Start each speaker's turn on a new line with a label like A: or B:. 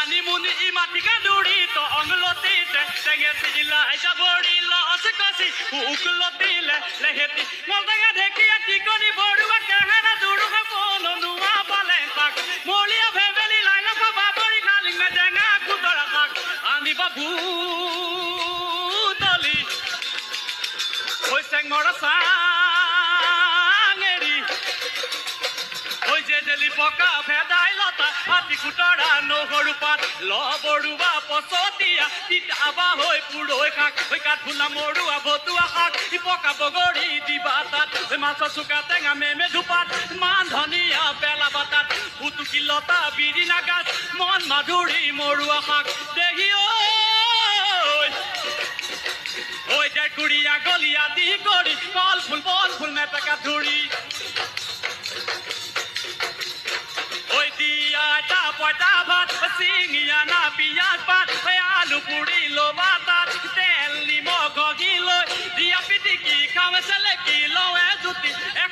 A: মানিমুনি ই মাটিকা দৌৰি তো অংলতিতে টেঙে চিলা আইতা বৰি লছ কছি উকলতিলে লেহেতি মলটেঙা ঢেকীয়া টিকনি বৰুৱা কেহেৰা দুৰুখ কোনো নোৱা পালে তাক মলিয়া ভেবেলি লাইন বাবৰি খালি মেটেঙা কুটৰা শাক আনিব ভূতলি হৈছে ঙৰ চাঙেৰি ওই যে জেলি পকা ভেদাইলতা হাতি কুটৰা নহৰু পাত লবৰুৱা পচতীয়া তিতাবা হৈ পুৰৈ শাক হৈ কাঠফুলা মৰুৱা ভতুৱা শাক পকা বগৰী দিবা তাত মাছৰ চুকা টেঙা মেমে ধুপাত মান ধনিয়া বেলা বাটাত ফুটুকি লতা বিৰিণা গাছ মন মাধুৰী মৰুৱা শাক দেহি ঐ ডেকুৰিয়া গলিয়া দি কৰি কল ফুল বন ফুল মেটেকা ধুৰি পইতা ভাত চিঙিয়া না পিঁয়াজ পাত আলু পুৰি ল'বা তাত তেল নিমখ ঘঁহি লৈ দিয়া পিটিকি খাম চেলেকি লওঁ এজুতি এশ